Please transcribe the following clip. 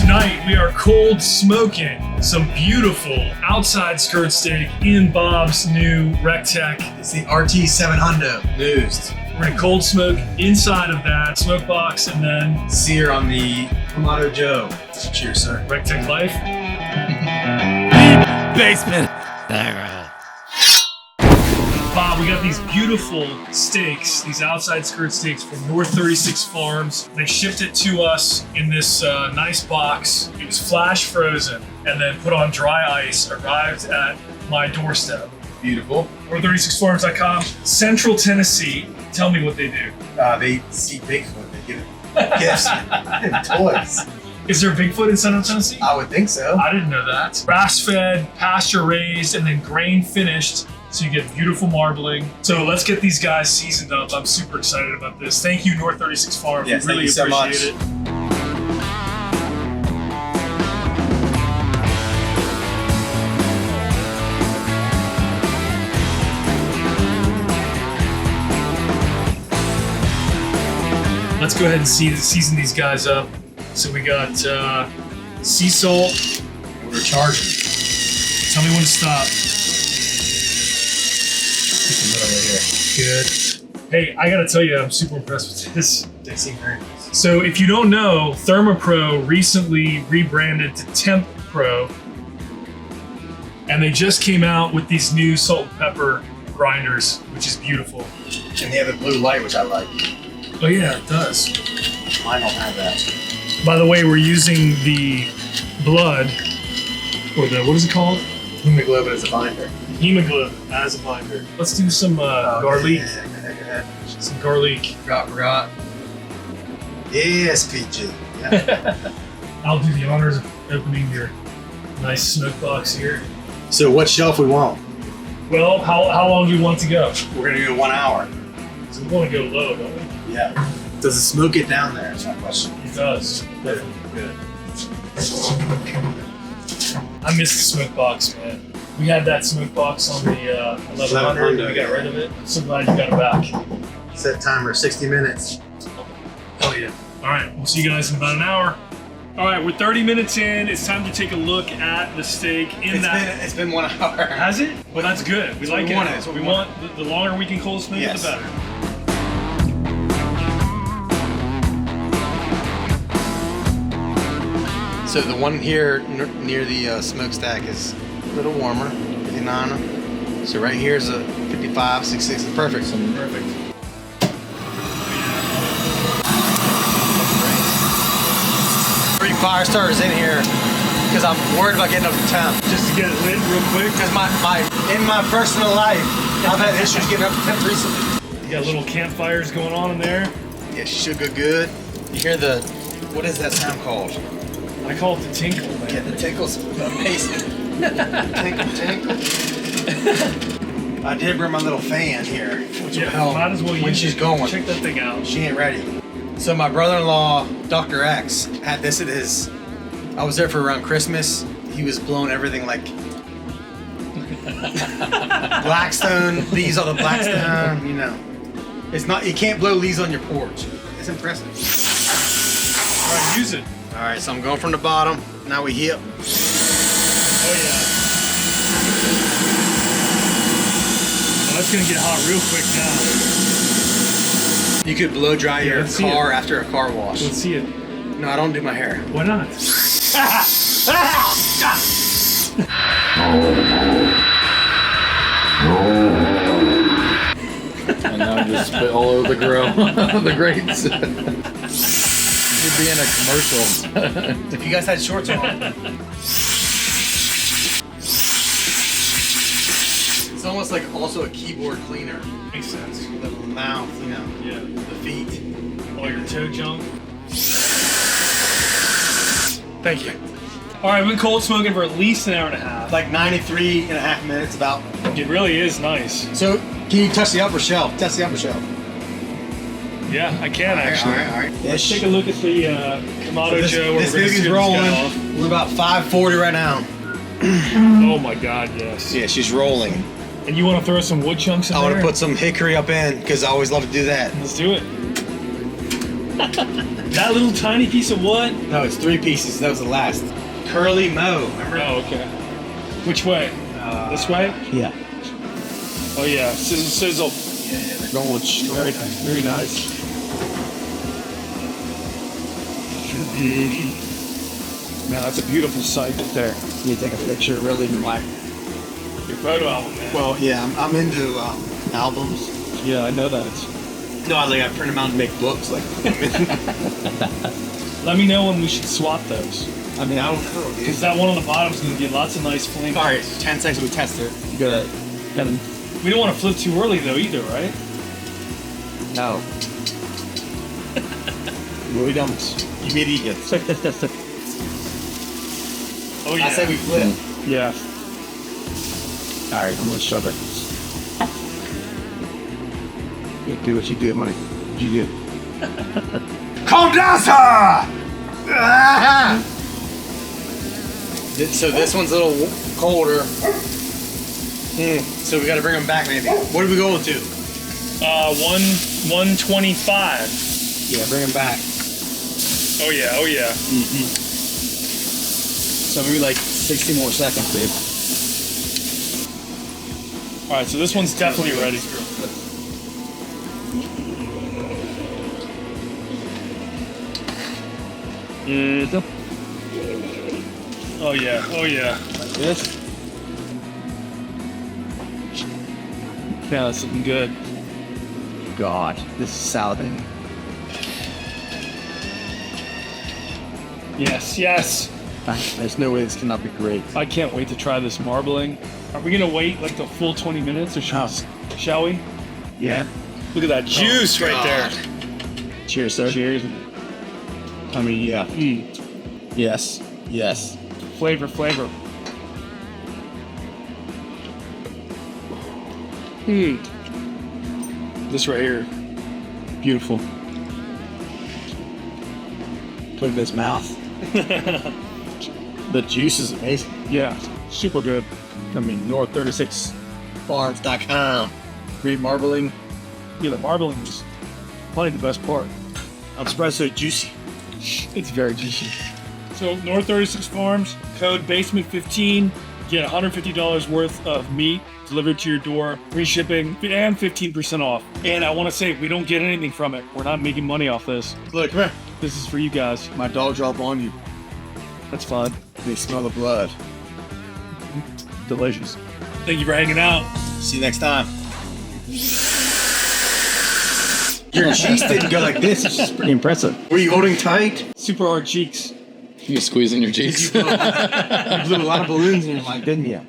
Tonight we are cold smoking some beautiful outside skirt steak in Bob's new Recteq. It's the RT700 used. We're gonna cold smoke inside of that smoke box and then sear on the Kamado Joe. Cheers, sir. Recteq life. Basement. Bob, we got these beautiful steaks, these outside skirt steaks from North 36 Farms. They shipped it to us in this nice box. It was flash frozen and then put on dry ice, arrived at my doorstep. Beautiful. North36farms.com, Central Tennessee. Tell me what they do. They see Bigfoot, they give it gifts and toys. Is there Bigfoot in Central Tennessee? I would think so. I didn't know that. Grass-fed, pasture-raised, and then grain-finished. So you get beautiful marbling. So let's get these guys seasoned up. I'm super excited about this. Thank you, North 36 Farms. Yes, we really thank you so appreciate much. it. Let's go ahead and season these guys up. So we got sea salt. We're charging. Tell me when to stop. Good. Hey, I gotta tell you, I'm super impressed with this. They seem very nice. So if you don't know, TempPro recently rebranded to TempPro, and they just came out with these new salt and pepper grinders, which is beautiful. And they have a blue light, which I like. Oh yeah, it does. Mine don't have that. By the way, we're using the blood, or the, what is it called? Hemoglobin is a binder. Hemoglobin as a binder. Let's do some garlic. Yeah. Some garlic. Forgot. Yes, PG. Yeah. I'll do the honors of opening your nice smoke box here. So what shelf we want? Well, how long do we want to go? We're gonna go 1 hour. So we want to go low, don't we? Yeah. Does the smoke get down there? That's my question. It does. Good. I miss the smoke box, man. We had that smoke box on the 1100. We got rid of it. I'm so glad you got it back. Set timer 60 minutes. Hell yeah. All right, we'll see you guys in about an hour. All right, we're 30 minutes in. It's time to take a look at the steak It's been 1 hour. Has it? Well, that's good. We like it. We want the longer we can cold smoke it, the better. So the one here near the smokestack is a little warmer, 59. So right here is a 55, 66. It's perfect. Perfect. 3 fire starters in here because I'm worried about getting up to temp. Just to get it lit real quick. Because in my personal life, I've had issues getting up to temp recently. You got little campfires going on in there. Yeah, she should go good. You hear the, what is that sound called? I call it the tinkle, man. Yeah, the tinkle's amazing. Tinkle. I did bring my little fan here, which will help might as well when she's going. Check that thing out. She ain't ready. So my brother-in-law, Dr. X, had this at his, I was there for around Christmas. He was blowing everything like Blackstone, leaves on the Blackstone, you know. It's not, you can't blow leaves on your porch. It's impressive. All right, use it. All right, so I'm going from the bottom. Now we hit. Oh yeah. Oh, that's gonna get hot real quick now. You could blow dry your car after a car wash. Let's see it. No, I don't do my hair. Why not? And now just spit all over the grill. The grates. You'd be in a commercial. If you guys had shorts on. It's almost like also a keyboard cleaner. Makes sense. The mouth, you know. Yeah. The feet. All your toe junk. Thank you. All right, we've been cold smoking for at least an hour and a half. Like 93.5 minutes about. It really is nice. So, can you touch the upper shelf? Test the upper shelf. Yeah, I can actually. All right. Let's take a look at the Kamado Joe. This baby's rolling. We're about 540 right now. Oh my God, yes. Yeah, she's rolling. And you want to throw some wood chunks in there? I want to put some hickory up in because I always love to do that. Let's do it. That little tiny piece of wood? No, it's 3 pieces. That was the last. Curly Mo, remember? Oh, okay. Which way? This way? Yeah. Oh yeah, sizzle. Very nice. Man, that's a beautiful sight right there. You take a picture, really black. Your photo album, man. Well, yeah, I'm into albums. Yeah, I know that. No, I print them out and make books. Like, Let me know when we should swap those. I mean, I don't know, dude. Because that one on the bottom is going to get lots of nice flame. All right, 10 seconds we test it. You gotta, We don't want to flip too early though either, right? No. We don't. You idiot. Oh yeah. I said we flip. yeah. All right, I'm gonna shove it. You do what you do, money. What you do? Calm down, sir! So this one's a little colder. So we gotta bring them back, maybe. What do we go to? 125. Yeah, bring them back. Oh yeah, oh yeah. So maybe like 60 more seconds, babe. All right, so this one's definitely ready. Oh yeah, oh yeah. This? Yeah, that's looking good. God, this is salivating. Yes, yes. There's no way this cannot be great. I can't wait to try this marbling. Are we gonna wait like the full 20 minutes or shall we? Yeah. Look at that juice right there. Cheers, sir. Cheers. I mean, yeah. Yes. Yes. Flavor. This right here. Beautiful. Put it in his mouth. The juice is amazing. Yeah, super good. I mean, North36farms.com. great marbling. Yeah, the marbling is probably the best part. I'm surprised it's so juicy. It's very juicy. So North 36 Farms, code BASEMENT15, get $150 worth of meat delivered to your door, free shipping, and 15% off. And I want to say, we don't get anything from it. We're not making money off this. Look, come here. This is for you guys. My dog drop on you. That's fun. They smell the blood. Delicious. Thank you for hanging out. See you next time. Your cheeks didn't go like this. It's just pretty impressive. Were you holding tight? Super hard cheeks. You squeezing your cheeks. You blew a lot of balloons in your life, didn't you?